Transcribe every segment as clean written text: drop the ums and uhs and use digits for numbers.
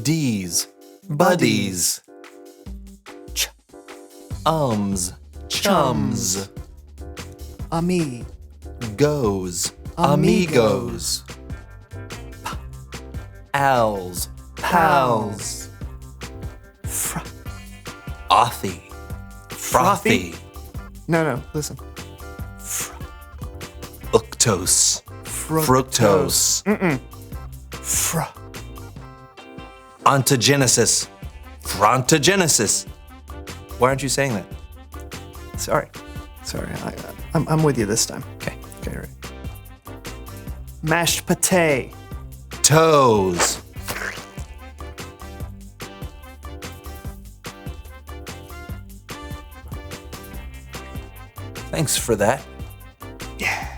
D's, buddies. Chums. Goes, amigos. Pals, pals. Frothy. No, listen. Fructose. Fructose. Ontogenesis. Frontogenesis. Why aren't you saying that? Sorry. I'm with you this time. Okay, right. Mashed pate. Toes. Thanks for that. Yeah.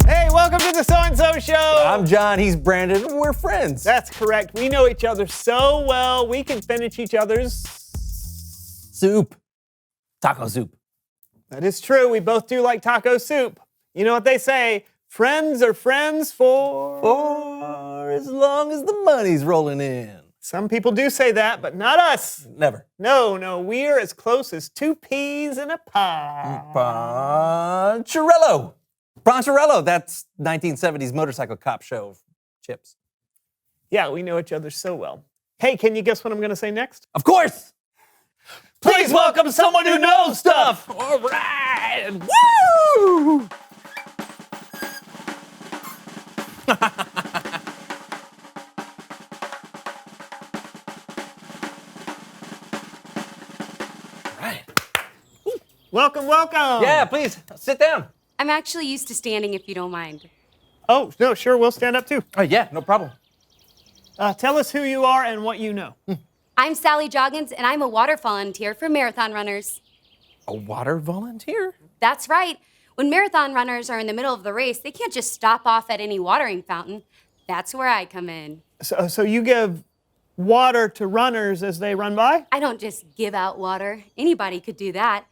Hey, welcome to the So-and-So Show. I'm John, he's Brandon, and we're friends. That's correct. We know each other so well, we can finish each other's Soup. Taco soup. That is true. We both do like taco soup. You know what they say, friends are friends For as long as the money's rolling in. Some people do say that, but not us. Never. No, we're as close as two peas in a pod. Poncherello, that's 1970s motorcycle cop show of chips. Yeah, we know each other so well. Hey, can you guess what I'm going to say next? Of course! Please welcome someone who knows stuff! All right! Woo! Right. Welcome. Yeah, please, sit down. I'm actually used to standing if you don't mind. Oh, no, sure, we'll stand up too. Oh, yeah, no problem. Tell us who you are and what you know. I'm Sally Joggins, and I'm a water volunteer for marathon runners. A water volunteer? That's right. When marathon runners are in the middle of the race, they can't just stop off at any watering fountain. That's where I come in. So you give water to runners as they run by? I don't just give out water. Anybody could do that.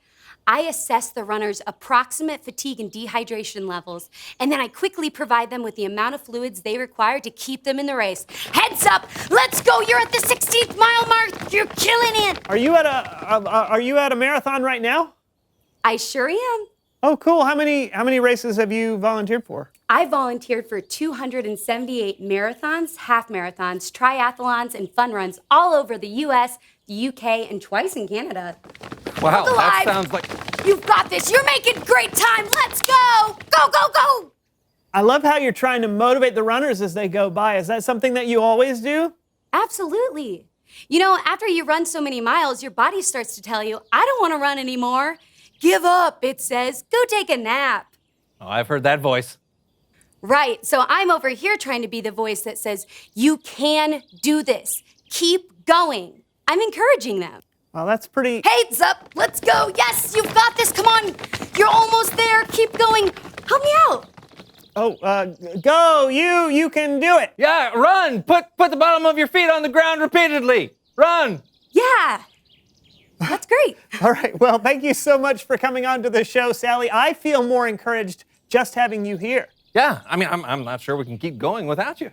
I assess the runners' approximate fatigue and dehydration levels, and then I quickly provide them with the amount of fluids they require to keep them in the race. Heads up! Let's go! You're at the 16th mile mark! You're killing it! Are you at a marathon right now? I sure am. Oh, cool. How many races have you volunteered for? I volunteered for 278 marathons, half marathons, triathlons, and fun runs all over the US, the UK, and twice in Canada. Wow, Look that alive. sounds like... You've got this. You're making great time. Let's go. Go. I love how you're trying to motivate the runners as they go by. Is that something that you always do? Absolutely. You know, after you run so many miles, your body starts to tell you, I don't want to run anymore. Give up, it says. Go take a nap. Oh, I've heard that voice. Right. So I'm over here trying to be the voice that says, you can do this. Keep going. I'm encouraging them. Well, that's pretty... Heads up. Let's go. Yes, you've got this. Come on. You're almost there. Keep going. Help me out. Oh, go. You can do it. Yeah, run. Put the bottom of your feet on the ground repeatedly. Run. Yeah. That's great. All right. Well, thank you so much for coming on to the show, Sally. I feel more encouraged just having you here. Yeah, I mean, I'm not sure we can keep going without you.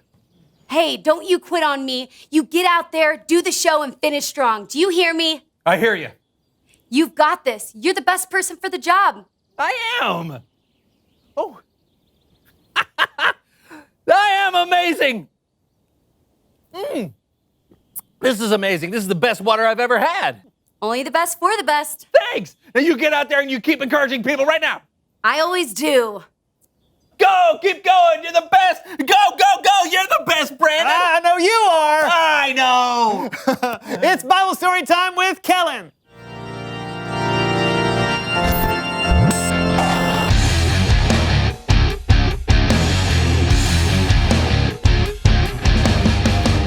Hey, don't you quit on me. You get out there, do the show, and finish strong. Do you hear me? I hear you. You've got this. You're the best person for the job. I am. Oh. I am amazing. This is amazing. This is the best water I've ever had. Only the best for the best. Thanks. Now you get out there and you keep encouraging people right now. I always do. Go, keep going. You're the best. Go. You're the best, Brandon. I know you are. I know. It's Bible story time with Kellen.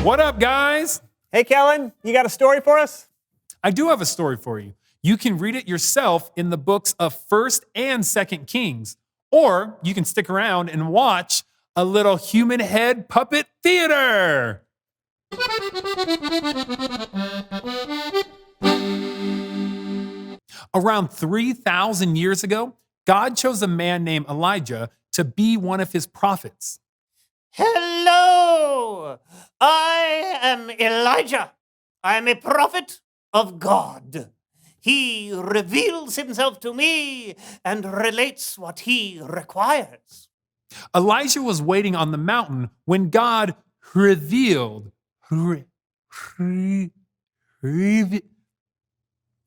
What up, guys? Hey, Kellen, you got a story for us? I do have a story for you. You can read it yourself in the books of 1st and 2nd Kings, or you can stick around and watch a little human head puppet theater. Around 3,000 years ago, God chose a man named Elijah to be one of his prophets. Hello! I am Elijah. I am a prophet of God. He reveals himself to me and relates what he requires. Elijah was waiting on the mountain when God revealed.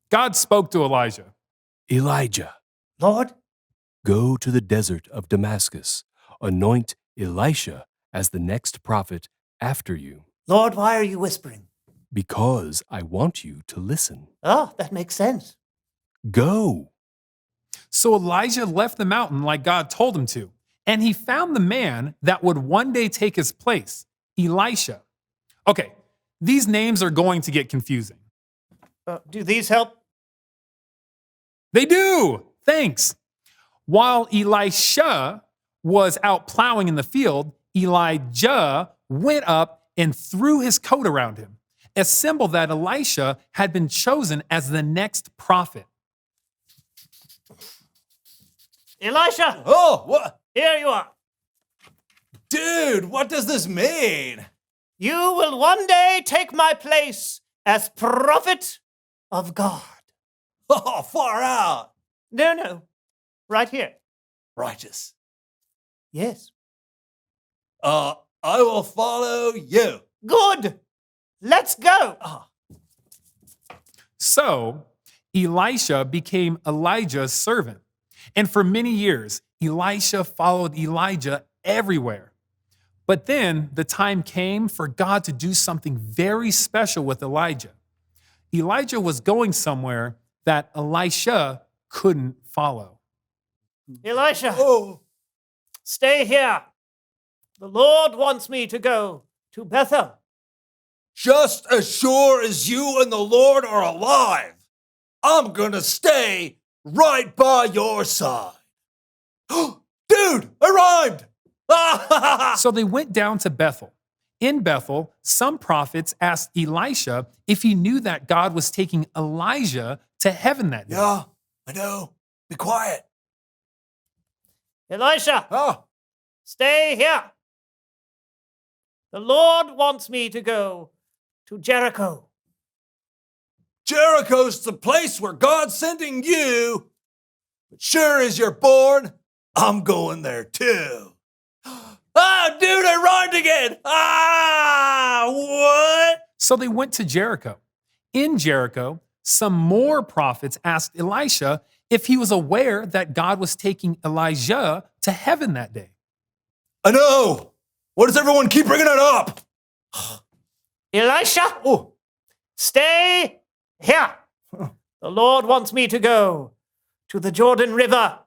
God spoke to Elijah. Elijah, Lord, go to the desert of Damascus. Anoint Elisha as the next prophet after you, Lord, why are you whispering? because I want you to listen. Oh, that makes sense. Go. So Elijah left the mountain like God told him to, and he found the man that would one day take his place, Elisha. Okay, these names are going to get confusing. Do these help? They do. Thanks. While Elisha was out plowing in the field, Elijah went up and threw his coat around him, a symbol that Elisha had been chosen as the next prophet. Elisha, Oh, what? here you are. Dude, what does this mean? You will one day take my place as prophet of God. Oh, far out. No, right here. Righteous. Yes. I will follow you. Good. Let's go. So Elisha became Elijah's servant. And for many years, Elisha followed Elijah everywhere. But then the time came for God to do something very special with Elijah. Elijah was going somewhere that Elisha couldn't follow. Elisha, Oh, stay here. The Lord wants me to go to Bethel. just as sure as you and the Lord are alive, I'm gonna stay right by your side. Dude, I rhymed! So they went down to Bethel. In Bethel, some prophets asked Elisha if he knew that God was taking Elijah to heaven that day. Yeah, I know. Be quiet. Elisha, Oh, stay here. The Lord wants me to go to Jericho. Jericho's the place where God's sending you. But sure as you're born, I'm going there too. Ah, dude, I rhymed again. Ah, what? So they went to Jericho. In Jericho, some more prophets asked Elisha if he was aware that God was taking Elijah to heaven that day. I know. What does everyone keep bringing it up? Elisha, Oh, stay here. The Lord wants me to go to the Jordan River.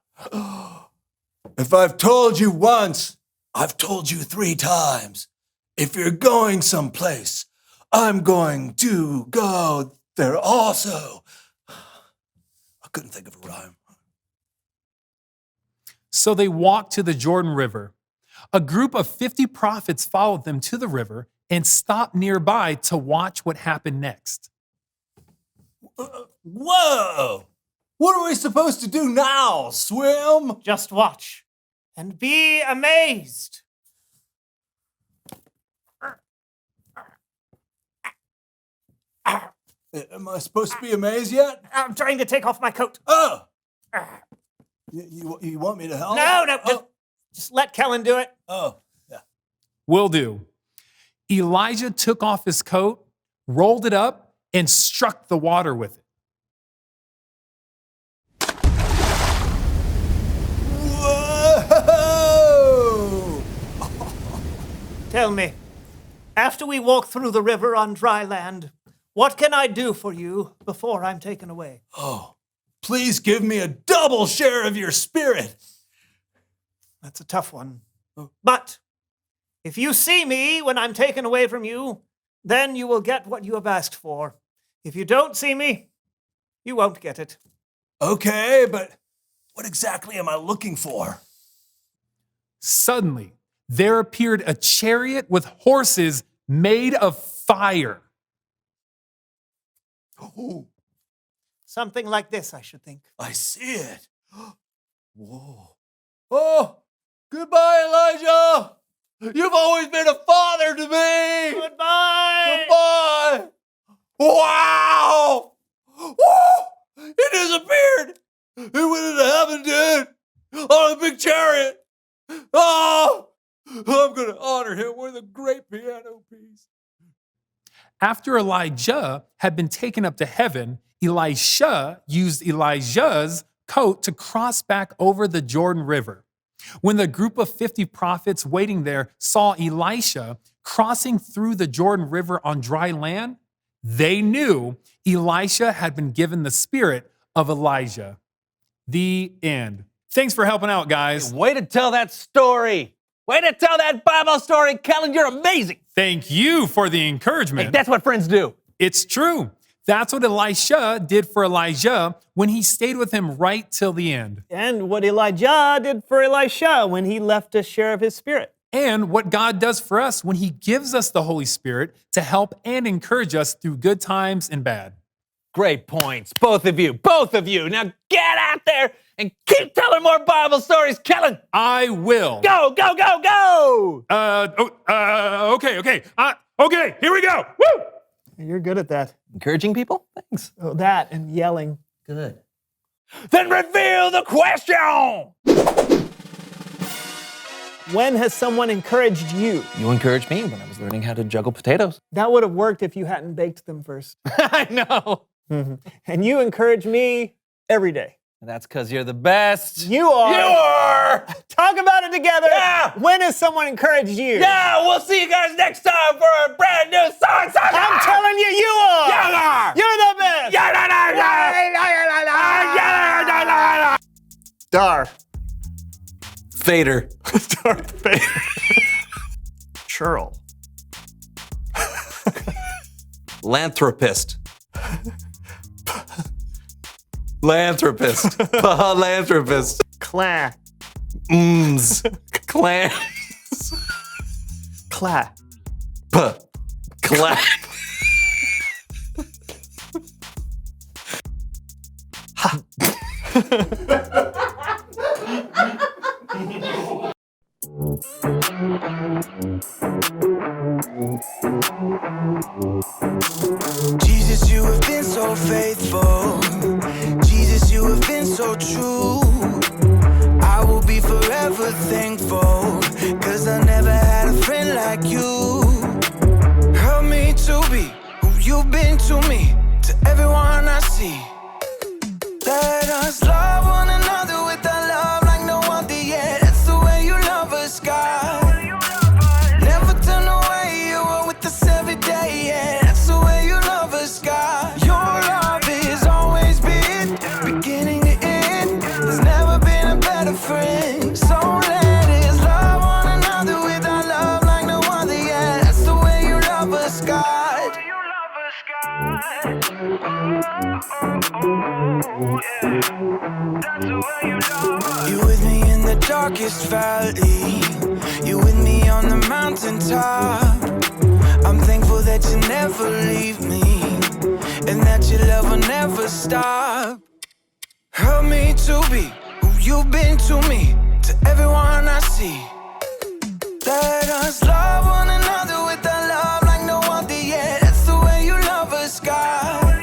if I've told you once, I've told you 3 times. If you're going someplace, I'm going to go there also. I couldn't think of a rhyme. So they walked to the Jordan River. A group of 50 prophets followed them to the river and stopped nearby to watch what happened next. Whoa! What are we supposed to do now? Swim? Just watch and be amazed. Am I supposed to be amazed yet? I'm trying to take off my coat. Oh! You want me to help? No, just let Kellen do it. Oh, yeah. Will do. Elijah took off his coat, rolled it up, and struck the water with it. Whoa! Tell me, after we walk through the river on dry land, what can I do for you before I'm taken away? Oh, please give me a double share of your spirit. That's a tough one. But if you see me when I'm taken away from you, then you will get what you have asked for. If you don't see me, you won't get it. Okay, but what exactly am I looking for? Suddenly, there appeared a chariot with horses made of fire. Oh, Something like this, I should think. I see it. Whoa. Oh, goodbye, Elijah. You've always been a father to me. Goodbye! Goodbye. Wow. Whoa. He disappeared. He went into heaven, dude. On a big chariot. Oh, I'm going to honor him with a great piano piece. After Elijah had been taken up to heaven, Elisha used Elijah's coat to cross back over the Jordan River. When the group of 50 prophets waiting there saw Elisha crossing through the Jordan River on dry land, they knew Elisha had been given the spirit of Elijah. The end. Thanks for helping out, guys. Way to tell that story. Way to tell that Bible story, Kellen. You're amazing. Thank you for the encouragement. Hey, that's what friends do. It's true. That's what Elisha did for Elijah when he stayed with him right till the end. And what Elijah did for Elisha when he left a share of his spirit. And what God does for us when he gives us the Holy Spirit to help and encourage us through good times and bad. Great points, both of you. Both of you. Now get out there and keep telling more Bible stories, Kellen. I will. Go, go, go, go. Okay, here we go. Woo! You're good at that. Encouraging people? Thanks. Oh, that and yelling. Good. Then reveal the question. When has someone encouraged you? You encouraged me when I was learning how to juggle potatoes. That would have worked if you hadn't baked them first. I know. And you encourage me every day. That's because you're the best. You are. You are. Talk about it together. Yeah. When has someone encouraged you? Yeah, we'll see you guys next time for a brand new song. I'm telling you, you are. You are. You're the best. Dar. Vader. Darth Vader. Churl. Lanthropist. Lanthropist. Lanthropist. Cla. Clan. Cla. Clan. Jesus, you have been so faithful. Jesus, you have been so true. I will be forever thankful, 'cause I never had a friend like you. Help me to be who you've been to me, to everyone I see. Let us love one another with our love like no other yet. That's the way you love us, God. Never turn away, you are with us every day, yeah. That's the way you love us, God. Your love has always been beginning to end. There's never been a better friend. So let us love one another with our love like no other, yeah. That's the way you love us, God. You with me in the darkest valley. You with me on the mountaintop. I'm thankful that you never leave me, and that your love will never stop. Help me to be who you've been to me, to everyone I see. Let us love one another with our love like no other yet. That's the way you love us, God.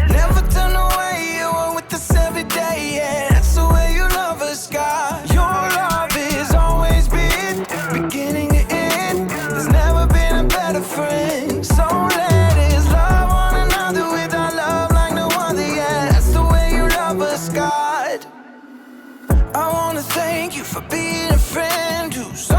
Never turn away, you are with us every day, yeah. That's the way you love us, God. Your love has always been beginning to end. There's never been a better friend. So let us love one another with our love like no other, yeah. That's the way you love us, God. I wanna thank you for being a friend who's